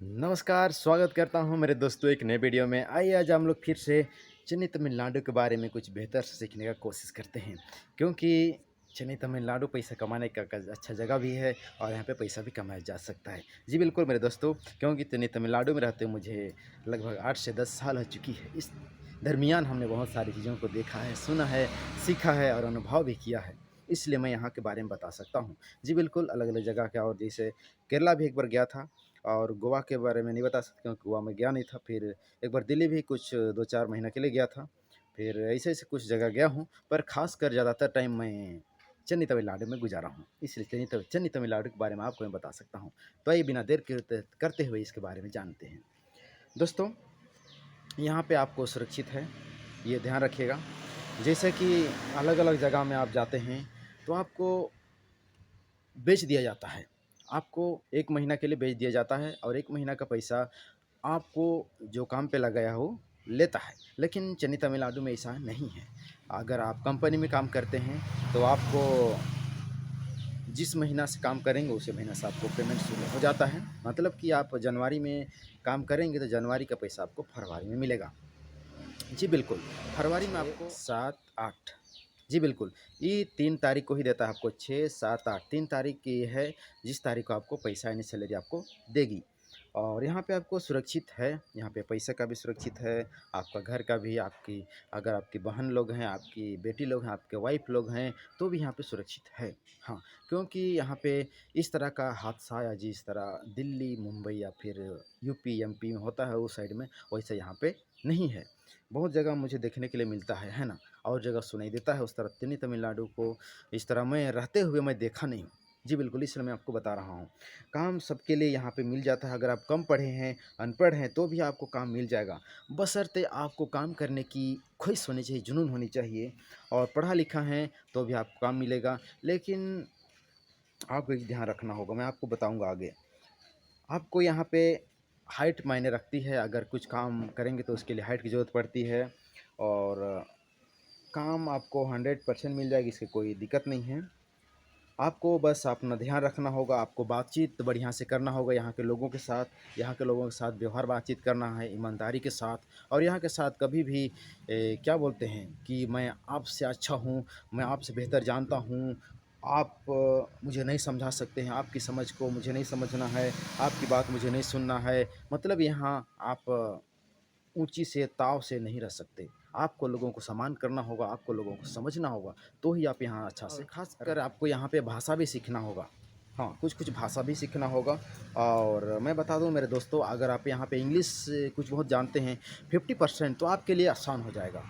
नमस्कार, स्वागत करता हूँ मेरे दोस्तों एक नए वीडियो में। आइए आज हम लोग फिर से चेन्नई तमिलनाडु के बारे में कुछ बेहतर से सीखने का कोशिश करते हैं। क्योंकि चेन्नई तमिलनाडु पैसा कमाने का अच्छा जगह भी है और यहाँ पे पैसा भी कमाया जा सकता है। जी बिल्कुल मेरे दोस्तों, क्योंकि चेन्नई तमिलनाडु में रहते मुझे लगभग 8 से 10 साल हो चुकी है। इस दरमियान हमने बहुत सारी चीज़ों को देखा है, सुना है, सीखा है और अनुभव भी किया है। इसलिए मैं यहाँ के बारे में बता सकता हूँ। जी बिल्कुल, अलग-अलग जगह का और जैसे केरला भी एक बार गया था और गोवा के बारे में नहीं बता सकते क्योंकि गोवा में गया नहीं था। फिर एक बार दिल्ली भी कुछ 2-4 महीने के लिए गया था। फिर ऐसे-ऐसे कुछ जगह गया हूँ, पर ख़ासकर ज़्यादातर टाइम मैं चेन्नई तमिलनाडु में गुज़ारा हूँ। इसलिए चेन्नई तमिलनाडु के बारे में आपको मैं बता सकता हूँ। तो आइए बिना देर करते हुए इसके बारे में जानते हैं। दोस्तों, यहाँ पे आपको सुरक्षित है, ये ध्यान रखिएगा। जैसे कि अलग-अलग जगह में आप जाते हैं, तो आपको बेच दिया जाता है। आपको 1 महीना के लिए बेच दिया जाता है और 1 महीना का पैसा आपको जो काम पे लगाया हो लेता है। लेकिन चेन्नई तमिलनाडु में ऐसा नहीं है। अगर आप कंपनी में काम करते हैं तो आपको जिस महीना से काम करेंगे उसी महीना से आपको पेमेंट शुरू हो जाता है। मतलब कि आप जनवरी में काम करेंगे तो जनवरी का पैसा आपको फरवरी में मिलेगा। जी बिल्कुल, फरवरी में आपको 7-8 जी बिल्कुल, ये 3 तारीख को ही देता है आपको 6, 7, 8 3 तारीख की है जिस तारीख को आपको पैसा यानी सैलरी आपको देगी। और यहाँ पे आपको सुरक्षित है, यहाँ पे पैसे का भी सुरक्षित है, आपका घर का भी, आपकी अगर आपकी बहन लोग हैं, आपकी बेटी लोग हैं, आपके वाइफ़ लोग हैं, तो भी यहाँ पे सुरक्षित है। हाँ, क्योंकि यहाँ पे इस तरह का हादसा या जिस तरह दिल्ली, मुंबई या फिर यूपी, एमपी में होता है उस साइड में, वैसे यहाँ पे नहीं है। बहुत जगह मुझे देखने के लिए मिलता है ना? और जगह सुनाई देता है उस तरह चेन्नई तमिलनाडु को इस तरह मैं रहते हुए मैं देखा नहीं हूँ। जी बिल्कुल, इसलिए मैं आपको बता रहा हूँ। काम सबके लिए यहाँ पे मिल जाता है, अगर आप कम पढ़े हैं, अनपढ़ हैं, तो भी आपको काम मिल जाएगा। बशर्ते आपको काम करने की ख़्वाहिश होनी चाहिए, जुनून होनी चाहिए और पढ़ा-लिखा हैं, तो भी आपको काम मिलेगा। लेकिन आपको एक ध्यान रखना होगा, मैं आपको बताऊँगा आगे। आपको यहाँ पे हाइट मायने रखती है, अगर कुछ काम करेंगे तो उसके लिए हाइट की ज़रूरत पड़ती है और काम आपको 100% मिल जाएगी, इसकी कोई दिक्कत नहीं है। आपको बस अपना ध्यान रखना होगा, आपको बातचीत बढ़िया से करना होगा यहाँ के लोगों के साथ, यहाँ के लोगों के साथ व्यवहार बातचीत करना है ईमानदारी के साथ और यहाँ के साथ कभी भी क्या बोलते हैं कि मैं आपसे अच्छा हूँ, मैं आपसे बेहतर जानता हूँ, आप मुझे नहीं समझा सकते हैं, आपकी समझ को मुझे नहीं समझना है, आपकी बात मुझे नहीं सुनना है। मतलब यहाँ आप ऊँची से ताव से नहीं रह सकते। आपको लोगों को सम्मान करना होगा, आपको लोगों को समझना होगा, तो ही आप यहाँ अच्छा से ख़ासकर आपको यहाँ पे भाषा भी सीखना होगा। हाँ, कुछ-कुछ भाषा भी सीखना होगा और मैं बता दूँ मेरे दोस्तों, अगर आप यहाँ पे इंग्लिश कुछ बहुत जानते हैं 50% तो आपके लिए आसान हो जाएगा।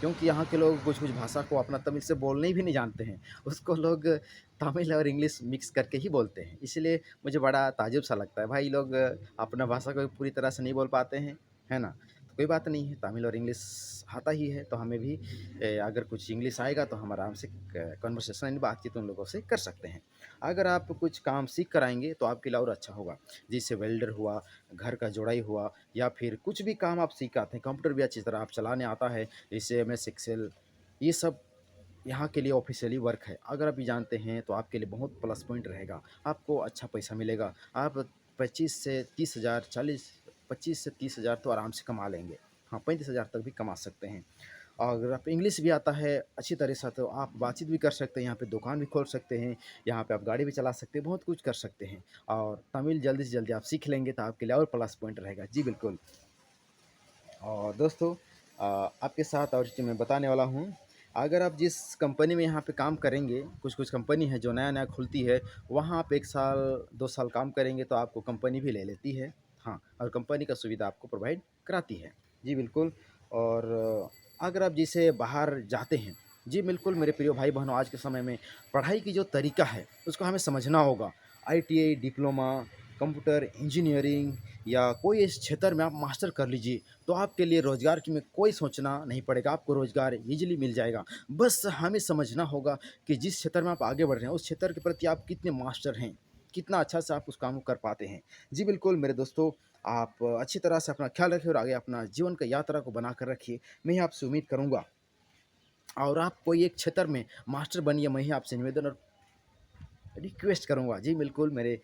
क्योंकि यहाँ के लोग कुछ-कुछ भाषा को अपना तमिल से बोलने भी नहीं जानते हैं। उसको लोग तमिल और इंग्लिश मिक्स करके ही बोलते हैं। इसलिए मुझे बड़ा ताज्जुब सा लगता है, भाई ये लोग अपना भाषा को पूरी तरह से नहीं बोल पाते हैं, है ना? तो कोई बात नहीं है, तमिल और इंग्लिश आता ही है, तो हमें भी अगर कुछ इंग्लिश आएगा तो हम आराम से क कन्वर्सेशन यानी बातचीत उन लोगों से कर सकते हैं। अगर आप कुछ काम सीख कर आएँगे तो आपके लिए और अच्छा होगा। जैसे वेल्डर हुआ, घर का जोड़ाई हुआ या फिर कुछ भी काम आप सीख आते हैं, कंप्यूटर भी अच्छी तरह आप चलाने आता है, जैसे एमएस एक्सेल, ये सब यहाँ के लिए ऑफ़िशियली वर्क है। अगर आप ये जानते हैं तो आपके लिए बहुत प्लस पॉइंट रहेगा। आपको अच्छा पैसा मिलेगा। आप 25 से 30,000 40 25 से 30,000 तो आराम से कमा लेंगे। हाँ, 35,000 तक भी कमा सकते हैं। और अगर आप इंग्लिश भी आता है अच्छी तरह से तो आप बातचीत भी कर सकते हैं, यहाँ पे दुकान भी खोल सकते हैं, यहाँ पे आप गाड़ी भी चला सकते हैं, बहुत कुछ कर सकते हैं। और तमिल जल्दी से जल्दी आप सीख लेंगे तो आपके लिए और प्लस पॉइंट रहेगा। जी बिल्कुल। और दोस्तों आपके साथ और चीज़ मैं बताने वाला हूँ, अगर आप जिस कंपनी में यहाँ पे काम करेंगे, कुछ-कुछ कंपनी है जो नया-नया खुलती है, वहाँ आप 1 साल, 2 साल काम करेंगे तो आपको कंपनी भी ले लेती है। हाँ, और कंपनी का सुविधा आपको प्रोवाइड कराती है। जी बिल्कुल। और अगर आप जैसे बाहर जाते हैं, जी बिल्कुल मेरे प्रिय भाई-बहनों, आज के समय में पढ़ाई की जो तरीका है, उसको हमें समझना होगा। आईटीआई, डिप्लोमा, कंप्यूटर इंजीनियरिंग या कोई इस क्षेत्र में आप मास्टर कर लीजिए, तो आपके लिए रोज़गार की में कोई सोचना नहीं पड़ेगा, आपको रोज़गार ईज़िली मिल जाएगा। बस हमें समझना होगा कि जिस क्षेत्र में आप आगे बढ़ रहे हैं, उस क्षेत्र के प्रति आप कितने मास्टर हैं, कितना अच्छा से आप उस काम को कर पाते हैं। जी बिल्कुल मेरे दोस्तों, आप अच्छी तरह से अपना ख़्याल रखिए और आगे अपना जीवन का यात्रा को बनाकर रखिए। मैं ही आपसे उम्मीद करूँगा और आप कोई एक क्षेत्र में मास्टर बनिए, मैं ही आपसे निवेदन और रिक्वेस्ट करूँगा। जी बिल्कुल मेरे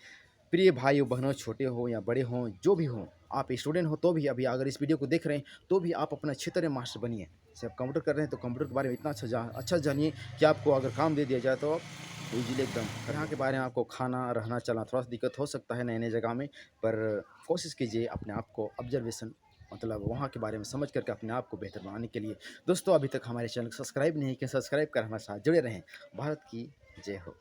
प्रिय भाई बहनों, छोटे हो या बड़े हों, जो भी हों, आप स्टूडेंट हो तो भी अभी अगर इस वीडियो को देख रहे हैं तो भी आप अपना क्षेत्र में मास्टर बनिए। जैसे आप कंप्यूटर कर रहे हैं तो कंप्यूटर के बारे में इतना अच्छा जानिए कि आपको अगर काम दे दिया जाए तो आप ईज़िली एकदम यहाँ के बारे में आपको खाना, रहना, चलना थोड़ा-सा दिक्कत हो सकता है नए-नए जगह में, पर कोशिश कीजिए अपने आप को ऑब्ज़र्वेशन मतलब वहाँ के बारे में समझ कर के अपने आप को बेहतर बनाने के लिए। दोस्तों, अभी तक हमारे चैनल को सब्सक्राइब नहीं किया, सब्सक्राइब कर हमारे साथ जुड़े रहें। भारत की जय हो।